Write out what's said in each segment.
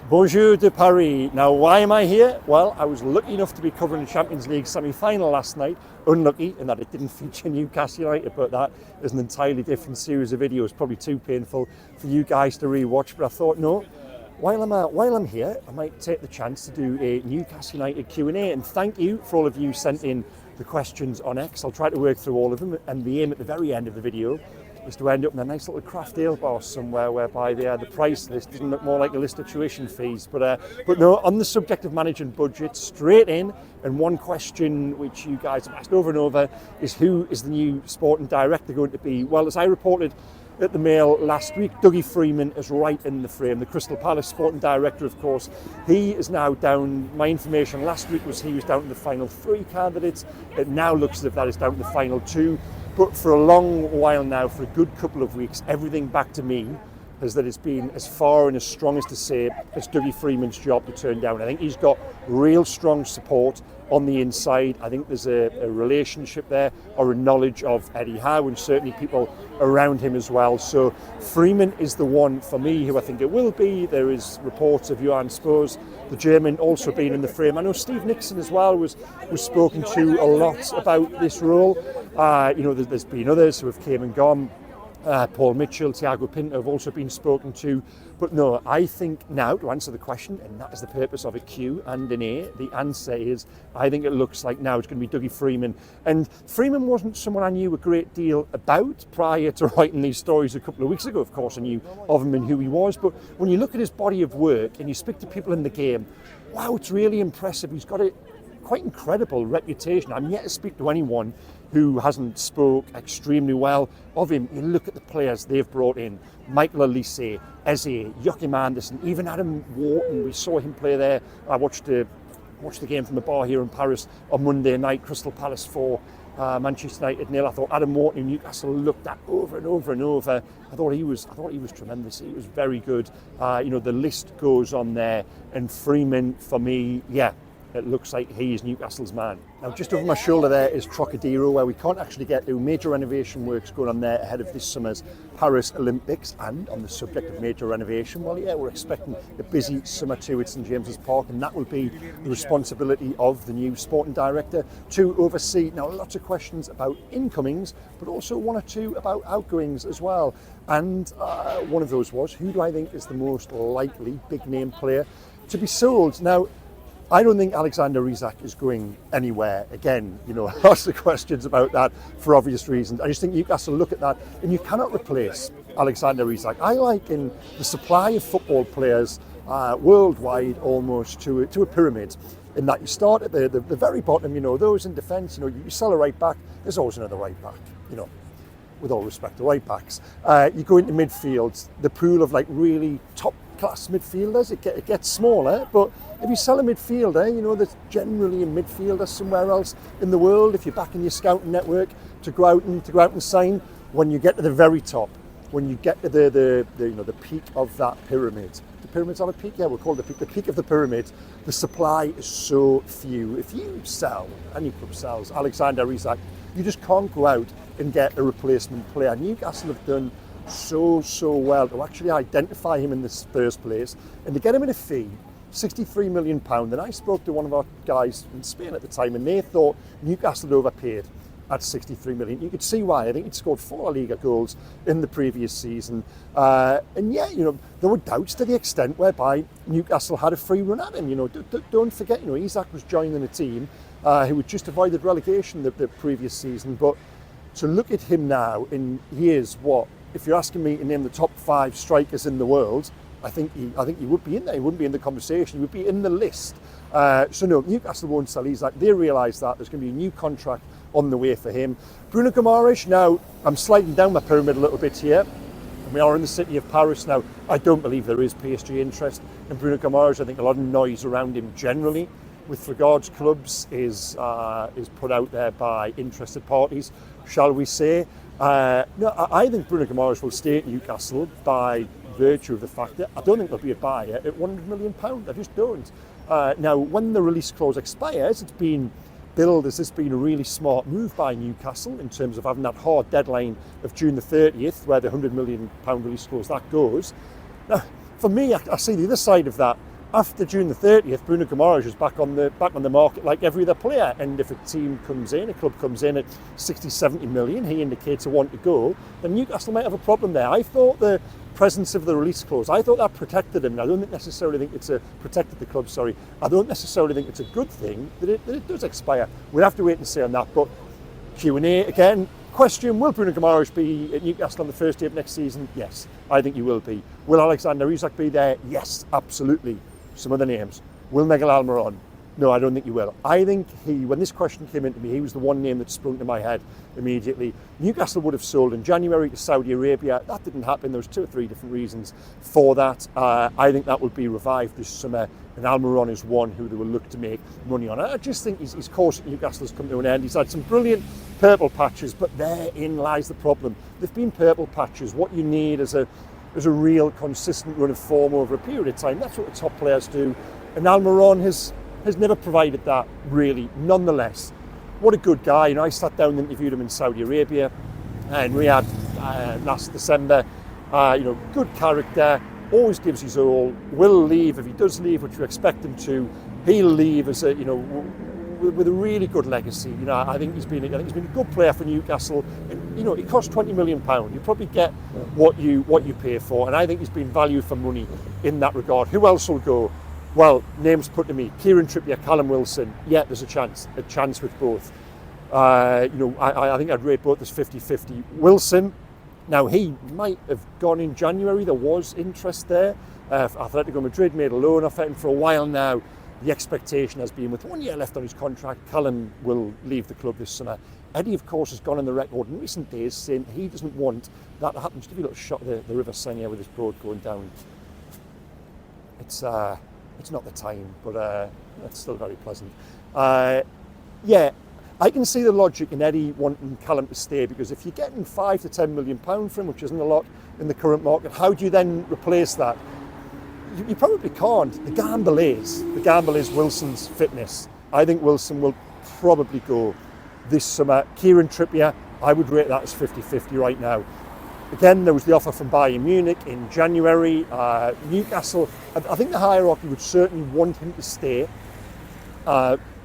Bonjour de Paris. Now, why am I here? Well, I was lucky enough to be covering the Champions League semi-final last night. Unlucky in that it didn't feature Newcastle United, but that is an entirely different series of videos, probably too painful for you guys to re-watch. But I thought, no, while I'm here, I might take the chance to do a Newcastle United Q&A. And thank you for all of you sent in the questions on X. I'll try to work through all of them, and the aim at the very end of the video is to end up in a nice little craft ale bar somewhere whereby the price list doesn't look more like a list of tuition fees. But no, on the subject of managing budgets, straight in, and one question which you guys have asked over and over is, who is the new sporting director going to be? Well, as I reported at the Mail last week, Dougie Freeman is right in the frame. The Crystal Palace sporting director, of course, he is now down. My information last week was he was down to the final 3 candidates. It now looks as if that is down to the final 2. But for a long while now, for a good couple of weeks, everything back to me is that it's been as far and as strong as to say it's Dougie Freeman's job to turn down. I think he's got real strong support on the inside. I think there's a relationship there, or a knowledge of Eddie Howe, and certainly people around him as well. So Freeman is the one for me who I think it will be. There is reports of Johan Spurs, the German, also being in the frame. I know Steve Nixon as well was spoken to a lot about this role. There's been others who have came and gone. Paul Mitchell, Thiago Pinto have also been spoken to. But no, I think now, to answer the question, and that is the purpose of a Q and an A, the answer is, I think it looks like now it's going to be Dougie Freeman. And Freeman wasn't someone I knew a great deal about prior to writing these stories a couple of weeks ago. Of course, I knew of him and who he was. But when you look at his body of work and you speak to people in the game, wow, it's really impressive. He's got a quite incredible reputation. I'm yet to speak to anyone who hasn't spoke extremely well of him. You look at the players they've brought in: Michael Olise, Eze, Joachim Andersen, even Adam Wharton. We saw him play there. I watched the game from the bar here in Paris on Monday night. Crystal Palace 4, Manchester United 0. I thought Adam Wharton in Newcastle looked at over and over and over. I thought he was tremendous. He was very good. The list goes on there, and Freeman for me, yeah. It looks like he is Newcastle's man. Now, just over my shoulder there is Trocadero, where we can't actually get to. Major renovation works going on there ahead of this summer's Paris Olympics. And on the subject of major renovation, well, yeah, we're expecting a busy summer too at St James's Park, and that will be the responsibility of the new sporting director to oversee. Now, lots of questions about incomings, but also one or two about outgoings as well. And one of those was, who do I think is the most likely big name player to be sold? Now, I don't think Alexander Isak is going anywhere. Again, lots of questions about that for obvious reasons. I just think Newcastle look at that, and you cannot replace Alexander Isak. I liken the supply of football players worldwide almost to a pyramid, in that you start at the very bottom, those in defence, you sell a right back, there's always another right back, with all respect to right backs. You go into midfield, the pool of really top class midfielders, it gets smaller, but if you sell a midfielder, there's generally a midfielder somewhere else in the world, if you're back in your scouting network, to go out and sign. When you get to the very top, when you get to the peak of that pyramid, the pyramid's on a peak, yeah, we'll call it the peak of the pyramid, the supply is so few. If you sell, any club sells Alexander Isak, you just can't go out and get a replacement player. Newcastle have done so well to actually identify him in the first place, and to get him in a fee, £63 million. And I spoke to one of our guys in Spain at the time, and they thought Newcastle had overpaid at 63 million. You could see why. I think he'd scored 4 La Liga goals in the previous season. And yeah, there were doubts to the extent whereby Newcastle had a free run at him. Don't forget, Isak was joining a team who had just avoided relegation the previous season. But to look at him now, and he is what, if you're asking me to name the top 5 strikers in the world, I think he would be in there. He wouldn't be in the conversation. He would be in the list. So no, Newcastle won't sell Isak. They realise that there's going to be a new contract on the way for him. Bruno Guimaraes. Now, I'm sliding down my pyramid a little bit here. And we are in the city of Paris now. I don't believe there is PSG interest in Bruno Guimaraes. I think a lot of noise around him generally, with regards clubs, is put out there by interested parties, shall we say. No, I think Bruno Guimaraes will stay at Newcastle by virtue of the fact that I don't think there'll be a buyer at £100 million. I just don't. Now, when the release clause expires, it's been billed as this being a really smart move by Newcastle in terms of having that hard deadline of June the 30th, where the £100 million release clause, that goes. Now, for me, I see the other side of that after June the 30th, Bruno Guimaraes was back on the market like every other player. And if a club comes in at 60, 70 million, he indicates a want to go, then Newcastle might have a problem there. I thought the presence of the release clause, I thought that protected him. And I don't necessarily think it's protected the club. Sorry, I don't necessarily think it's a good thing that it does expire. We'll have to wait and see on that. But Q&A again. Question, will Bruno Guimaraes be at Newcastle on the first day of next season? Yes, I think he will be. Will Alexander Isak be there? Yes, absolutely. Some other names. Will Miguel Almiron? No, I don't think he will. I think when this question came into me, he was the one name that sprung to my head immediately. Newcastle would have sold in January to Saudi Arabia. That didn't happen. There was 2 or 3 different reasons for that. I think that will be revived this summer, and Almiron is one who they will look to make money on. I just think his course at Newcastle has come to an end. He's had some brilliant purple patches, but therein lies the problem. They've been purple patches. What you need is a real consistent run of form over a period of time. That's what the top players do, and Almiron has never provided that, really. Nonetheless, what a good guy. I sat down and interviewed him in Saudi Arabia and Riyadh last December. Good character, always gives his all, will leave. If he does leave, which we expect him to, he'll leave as with a really good legacy. I think he's been a good player for Newcastle. And, he cost £20 million. You probably get what you pay for, and I think he's been valued for money in that regard. Who else will go? Well, names put to me: Kieran Trippier, Callum Wilson. Yeah, there's a chance with both. I think I'd rate both as 50-50. Wilson, now he might have gone in January. There was interest there. Atletico Madrid made a loan offer him for a while now. The expectation has been, with 1 year left on his contract, Callum will leave the club this summer. Eddie, of course, has gone on the record in recent days saying he doesn't want that to happen. Just give you a little shot of the River Senya with his boat going down. It's not the time, but it's still very pleasant. Yeah, I can see the logic in Eddie wanting Callum to stay, because if you're getting £5 to £10 million for him, which isn't a lot in the current market, how do you then replace that? You probably can't. The gamble is Wilson's fitness. I think Wilson will probably go this summer. Kieran Trippier, I would rate that as 50-50 right now. Again, there was the offer from Bayern Munich in January. Newcastle, I think the hierarchy would certainly want him to stay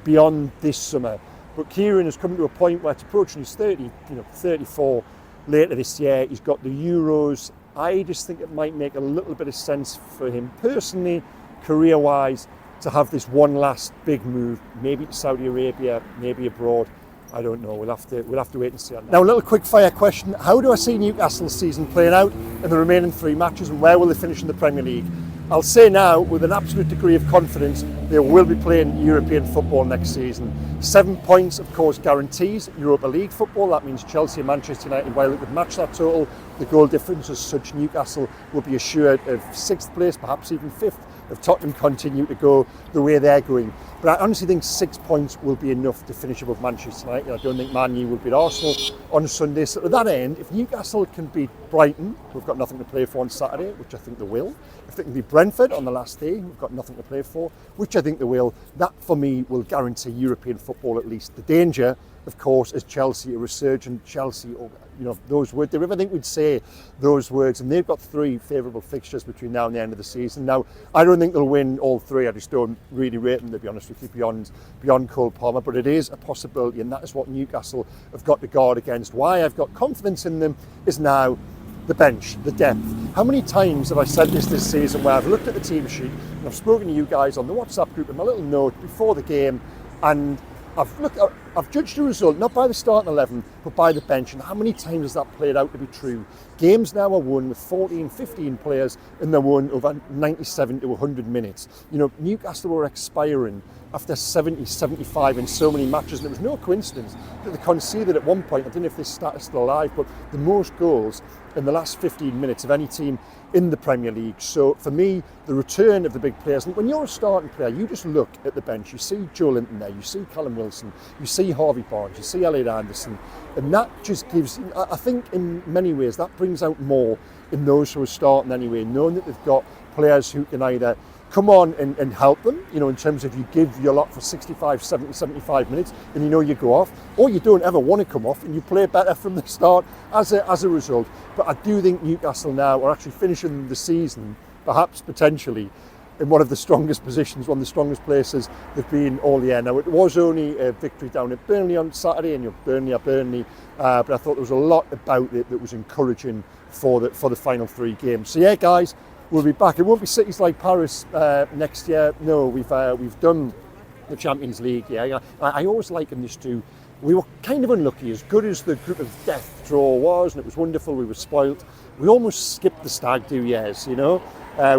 beyond this summer. But Kieran has come to a point where it's approaching his 34 later this year. He's got the Euros. I just think it might make a little bit of sense for him personally, career-wise, to have this one last big move, maybe to Saudi Arabia, maybe abroad. I don't know. We'll have to wait and see on that. Now, a little quick fire question: how do I see Newcastle's season playing out in the remaining 3 matches, and where will they finish in the Premier League? I'll say now, with an absolute degree of confidence, they will be playing European football next season. 7 points, of course, guarantees Europa League football. That means Chelsea and Manchester United, while it would match that total, the goal difference as such, Newcastle will be assured of 6th place, perhaps even 5th, if Tottenham continue to go the way they're going. But I honestly think 6 points will be enough to finish above Manchester United. I don't think Man U will beat Arsenal on Sunday. So to that end, if Newcastle can beat Brighton, who've got nothing to play for on Saturday, which I think they will, if they can beat Brentford on the last day, who've got nothing to play for, which I think they will, that for me will guarantee European football at least. The danger, of course, is Chelsea, a resurgent Chelsea, or those words. Did ever think we'd say those words? And they've got 3 favourable fixtures between now and the end of the season. Now, I don't think they'll win all 3. I just don't really rate them, to be honest with you, beyond Cole Palmer. But it is a possibility, and that is what Newcastle have got to guard against. Why I've got confidence in them is now the bench, the depth. How many times have I said this season where I've looked at the team sheet and I've spoken to you guys on the WhatsApp group in my little note before the game, and I've judged the result not by the starting 11 but by the bench, and how many times has that played out to be true? Games now are won with 14, 15 players, and they're won over 97 to 100 minutes. Newcastle were expiring after 70, 75 in so many matches, and it was no coincidence that they conceded at one point, I don't know if this stat is still alive, but the most goals in the last 15 minutes of any team in the Premier League. So for me, the return of the big players, and when you're a starting player, you just look at the bench, you see Joe Linton there, you see Callum Wilson, you see Harvey Barnes, you see Elliot Anderson, and that just gives, I think in many ways, that brings out more in those who are starting anyway, knowing that they've got players who can either come on and help them, in terms of you give your lot for 65, 70, 75 minutes and you go off, or you don't ever want to come off and you play better from the start as a result. But I do think Newcastle now are actually finishing the season, perhaps potentially, in one of the strongest positions, one of the strongest places they've been all year. Now, it was only a victory down at Burnley on Saturday, and Burnley, but I thought there was a lot about it that was encouraging for the final 3 games. So yeah, guys, we'll be back. It won't be cities like Paris next year. No, we've done the Champions League. Yeah, I always liken this to, we were kind of unlucky. As good as the group of death draw was, and it was wonderful, we were spoilt, we almost skipped the stag do years, you know.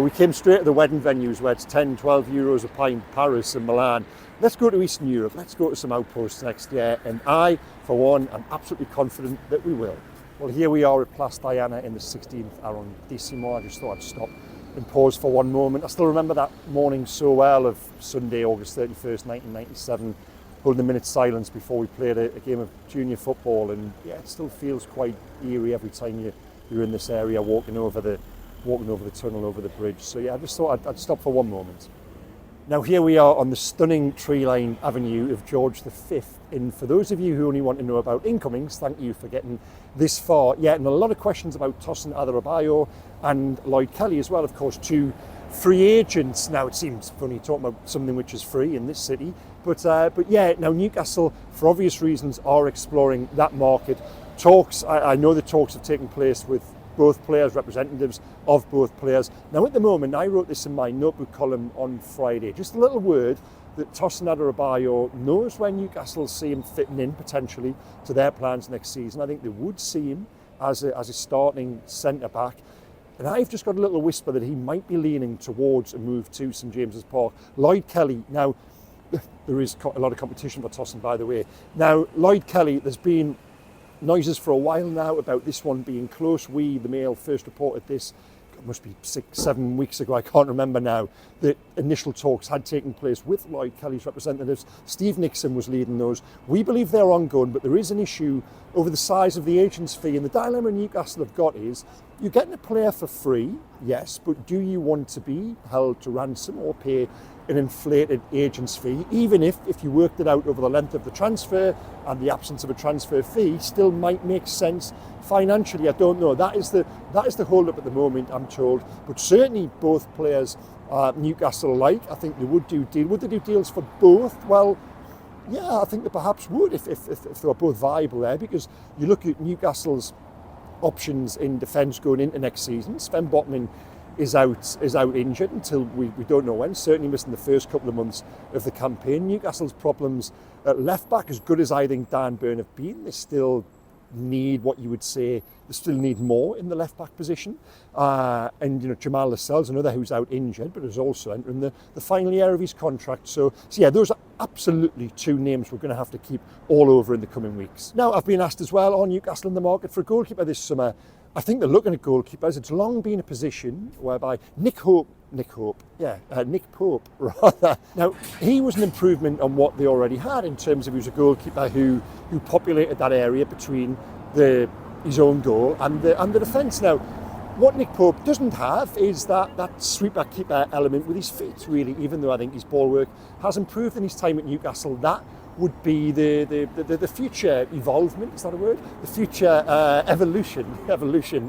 We came straight to the wedding venues where it's 10, 12 euros a pint, Paris and Milan. Let's go to Eastern Europe, let's go to some outposts next year, and I, for one, am absolutely confident that we will. Well, here we are at Place Diana in the 16th arrondissement. I just thought I'd stop and pause for one moment. I still remember that morning so well of Sunday, August 31st, 1997, holding a minute's silence before we played a game of junior football, and yeah, it still feels quite eerie every time you're in this area, walking over the tunnel, over the bridge. So yeah, I just thought I'd stop for one moment. Now here we are on the stunning tree-lined avenue of George V, and for those of you who only want to know about incomings, thank you for getting this far. Yeah, and a lot of questions about Tosin Adarabioyo and Lloyd Kelly as well, of course, 2 free agents. Now it seems funny talking about something which is free in this city, but yeah, now Newcastle, for obvious reasons, are exploring that market. Talks, I know the talks have taken place with both players, representatives of both players. Now at the moment, I wrote this in my notebook column on Friday, just a little word that Tosin Adarabioyo knows where Newcastle see him fitting in potentially to their plans next season. I think they would see him as a starting centre-back. And I've just got a little whisper that he might be leaning towards a move to St James's Park. Lloyd Kelly, now there is a lot of competition for Tosin, by the way. Now Lloyd Kelly, there's been noises for a while now about this one being close. We, the Mail, first reported this, it must be 6-7 weeks ago, I can't remember now, that initial talks had taken place with Lloyd Kelly's representatives. Steve Nixon was leading those. We believe they're ongoing, but there is an issue over the size of the agent's fee, and the dilemma Newcastle have got is, you're getting a player for free, yes, but do you want to be held to ransom or pay an inflated agent's fee, even if you worked it out over the length of the transfer and the absence of a transfer fee still might make sense financially? I don't know. That is the hold up at the moment, I'm told. But certainly both players Newcastle like. I think they would do deals. Would they do deals for both? Well, yeah, I think they perhaps would if they were both viable there, because you look at Newcastle's options in defence going into next season. Sven Botman is out injured until we don't know when, certainly missing the first couple of months of the campaign. Newcastle's problems at left back, as good as I think Dan Burn have been, they still need what you would say, they still need more in the left back position. And you know, Jamal Lascelles, another who's out injured, but is also entering the final year of his contract. So yeah, those are absolutely 2 names we're going to have to keep all over in the coming weeks. Now, I've been asked as well, are Newcastle in the market for a goalkeeper this summer? I think they're looking at goalkeepers. It's long been a position whereby Nick Pope, rather. Now, he was an improvement on what they already had in terms of he was a goalkeeper who populated that area between his own goal and the defence. Now, what Nick Pope doesn't have is that sweeper-keeper element with his feet, really, even though I think his ball work has improved in his time at Newcastle. That would be the future evolvement, is that a word? The future evolution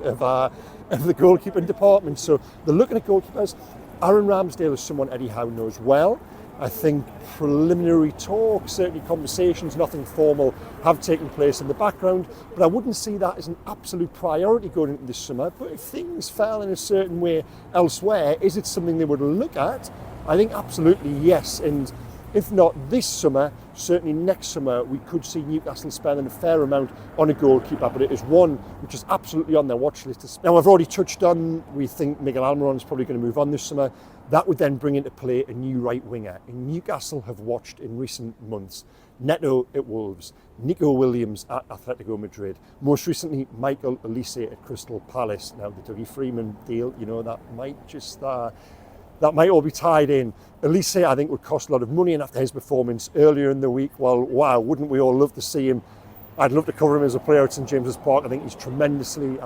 of the goalkeeping department. So they're looking at goalkeepers. Aaron Ramsdale is someone Eddie Howe knows well. I think preliminary talks, certainly conversations, nothing formal, have taken place in the background, but I wouldn't see that as an absolute priority going into this summer. But if things fell in a certain way elsewhere, is it something they would look at? I think absolutely yes, and if not this summer, certainly next summer, we could see Newcastle spending a fair amount on a goalkeeper, but it is one which is absolutely on their watch list. Now, I've already touched on, we think Miguel Almiron is probably going to move on this summer. That would then bring into play a new right winger. And Newcastle have watched in recent months Neto at Wolves, Nico Williams at Atletico Madrid, most recently Michael Olise at Crystal Palace. Now, the Dougie Freeman deal, you know, that might all be tied in. Olise, I think, would cost a lot of money, and after his performance earlier in the week, well, wow, wouldn't we all love to see him? I'd love to cover him as a player at St James's Park. I think he's tremendously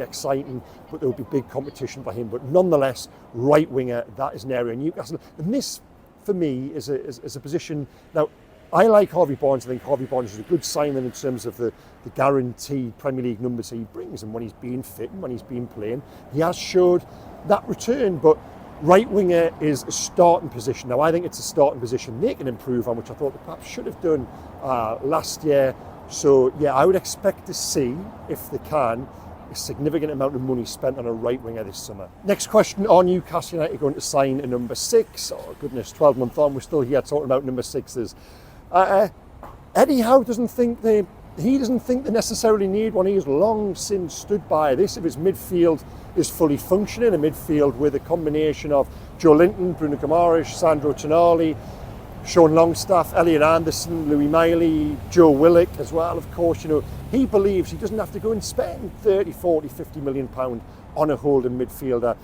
exciting, but there would be big competition for him. But nonetheless, right winger, that is an area in Newcastle. And this, for me, is a position. Now, I like Harvey Barnes. I think Harvey Barnes is a good signing in terms of the guaranteed Premier League numbers he brings, and when he's been fit and when he's been playing, he has showed that return. But Right winger is a starting position. Now, I think it's a starting position they can improve on, which I thought they perhaps should have done last year. So, yeah, I would expect to see, if they can, a significant amount of money spent on a right winger this summer. Next question, are Newcastle United going to sign a number 6? Oh, goodness, 12 months on, we're still here talking about number 6s. Eddie Howe doesn't think they necessarily need one. He's long since stood by this. If his midfield is fully functioning, a midfield with a combination of Joe Linton, Bruno Guimaraes, Sandro Tonali, Sean Longstaff, Elliot Anderson, Louis Miley, Joe Willock as well, of course, he believes he doesn't have to go and spend 30, 40, 50 million pound on a holding midfielder.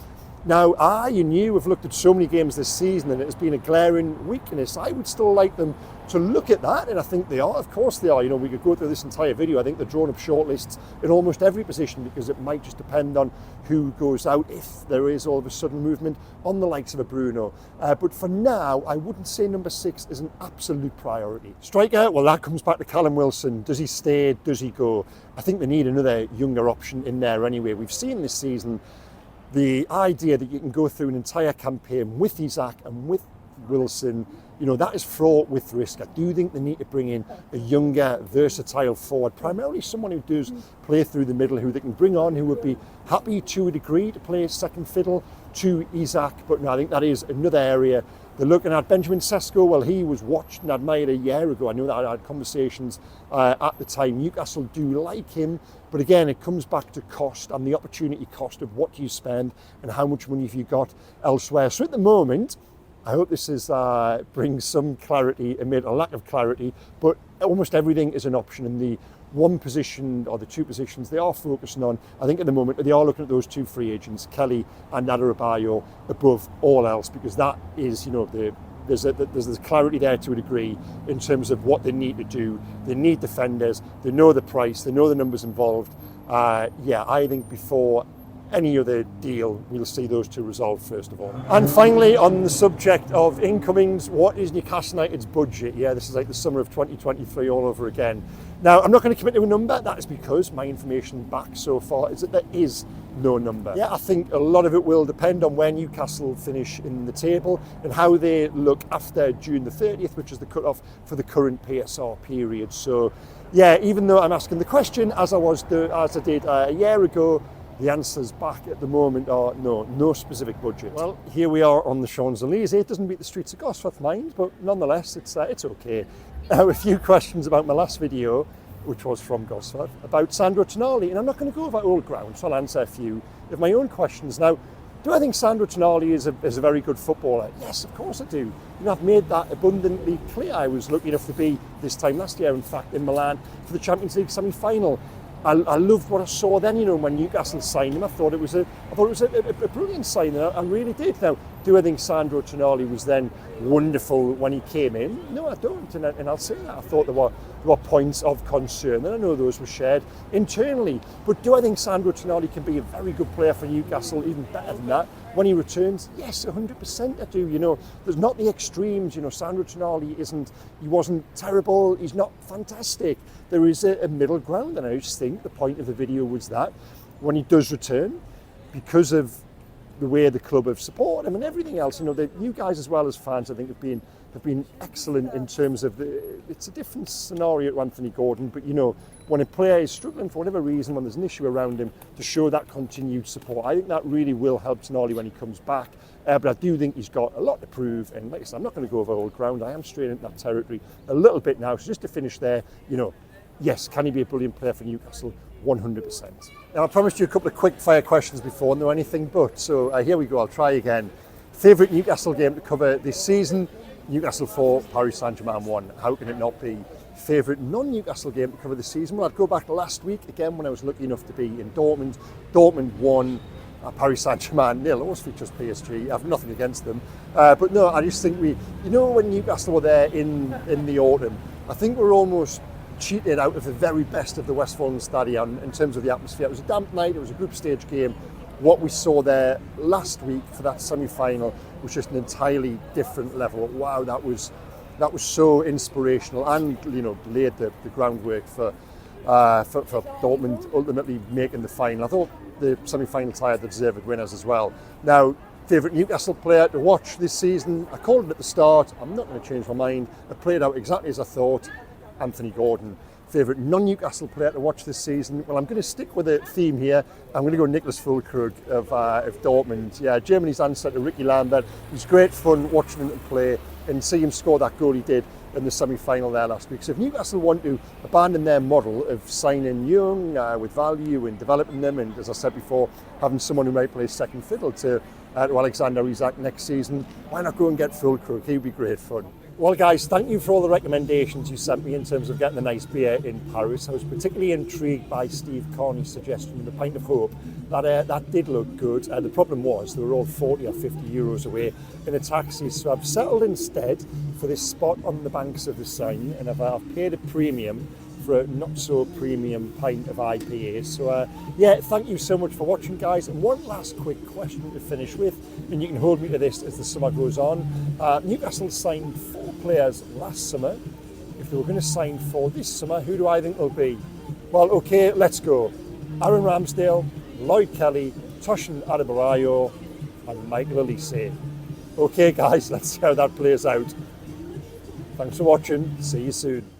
Now, have looked at so many games this season and it has been a glaring weakness. I would still like them to look at that, and I think they are. Of course they are. We could go through this entire video. I think they're drawing up shortlists in almost every position, because it might just depend on who goes out, if there is all of a sudden movement on the likes of a Bruno. But for now, I wouldn't say number 6 is an absolute priority. Striker, well, that comes back to Callum Wilson. Does he stay? Does he go? I think they need another younger option in there anyway. We've seen this season the idea that you can go through an entire campaign with Isak and with Wilson, that is fraught with risk. I do think they need to bring in a younger, versatile forward, primarily someone who does play through the middle, who they can bring on, who would be happy to a degree to play second fiddle to Isak. But no, I think that is another area they're looking at. Benjamin Sesko, well, he was watched and admired a year ago. I know that I had conversations at the time. Newcastle do like him, but again, it comes back to cost and the opportunity cost of what you spend and how much money have you got elsewhere. So at the moment, I hope this brings some clarity amid a lack of clarity, but almost everything is an option, and the one position or the two positions they are focusing on, I think at the moment, they are looking at those two free agents, Kelly and Adarabioyo, above all else, because that is, there's clarity there to a degree in terms of what they need to do. They need defenders, they know the price, they know the numbers involved. I think before any other deal, we'll see those two resolved first of all. And finally, on the subject of incomings, what is Newcastle United's budget? Yeah, this is like the summer of 2023 all over again. Now, I'm not going to commit to a number. That is because my information back so far is that there is no number. Yeah, I think a lot of it will depend on where Newcastle finish in the table and how they look after June the 30th, which is the cut-off for the current PSR period. So, yeah, even though I'm asking the question as I did a year ago, the answers back at the moment are no specific budget. Well, here we are on the Champs-Élysées. It doesn't beat the streets of Gosforth, mind, but nonetheless, it's okay. Now, a few questions about my last video, which was from Gosforth, about Sandro Tonali, and I'm not going to go over old ground, so I'll answer a few of my own questions. Now, do I think Sandro Tonali is a very good footballer? Yes, of course I do. I've made that abundantly clear. I was lucky enough to be this time last year, in fact, in Milan for the Champions League semi-final. I loved what I saw then, when Newcastle signed him. I thought it was a brilliant signing. I really did. Now, do I think Sandro Tonali was then wonderful when he came in? No, I don't, and I'll say that. I thought there were points of concern, and I know those were shared internally. But do I think Sandro Tonali can be a very good player for Newcastle, even better than that, when he returns? Yes, 100% I do. There's not the extremes. Sandro Tonali he wasn't terrible, he's not fantastic. There is a middle ground, and I just think the point of the video was that when he does return, because of the way the club have supported him and everything else, you guys as well as fans, I think, have been excellent in terms of it's a different scenario to Anthony Gordon, but when a player is struggling for whatever reason, when there's an issue around him, to show that continued support, I think that really will help Tonali when he comes back. But I do think he's got a lot to prove, and like I said, I'm not going to go over old ground. I am straying into that territory a little bit now. So just to finish there, yes, can he be a brilliant player for Newcastle? 100%. Now, I promised you a couple of quick fire questions before, no anything but. So here we go, I'll try again. Favourite Newcastle game to cover this season? Newcastle 4, Paris Saint-Germain 1. How can it not be? Favourite non-Newcastle game to cover this season? Well, I'd go back to last week, again, when I was lucky enough to be in Dortmund. Dortmund 1, Paris Saint-Germain 0. Almost features PSG. I have nothing against them. But no, I just think when Newcastle were there in the autumn, I think we're almost cheated out of the very best of the Westfalen Stadion in terms of the atmosphere. It was a damp night, it was a group stage game. What we saw there last week for that semi-final was just an entirely different level. Wow, that was so inspirational, and laid the groundwork for Dortmund ultimately making the final. I thought the semi-final tie had the deserved winners as well. Now, Favourite Newcastle player to watch this season? I called it at the start. I'm not going to change my mind. It played out exactly as I thought. Anthony Gordon. Favourite non-Newcastle player to watch this season? Well, I'm going to stick with the theme here. I'm going to go Niklas Füllkrug of Dortmund. Yeah, Germany's answer to Ricky Lambert. It was great fun watching him play and see him score that goal he did in the semi-final there last week. So if Newcastle want to abandon their model of signing young with value and developing them, and as I said before, having someone who might play second fiddle to Alexander Isak next season, why not go and get Füllkrug? He would be great fun. Well, guys, thank you for all the recommendations you sent me in terms of getting a nice beer in Paris. I was particularly intrigued by Steve Carney's suggestion of a pint of hope. That did look good. The problem was they were all 40 or 50 euros away in a taxi, so I've settled instead for this spot on the banks of the Seine, and I've paid a premium for a not so premium pint of IPA. So yeah, thank you so much for watching, guys. And one last quick question to finish with, and you can hold me to this as the summer goes on. Newcastle signed 4 players last summer. If they were going to sign 4 this summer, who do I think they'll be? Well, okay, let's go. Aaron Ramsdale, Lloyd Kelly, Tosin Adarabioyo, and Miguel Almiron. Okay, guys, let's see how that plays out. Thanks for watching. See you soon.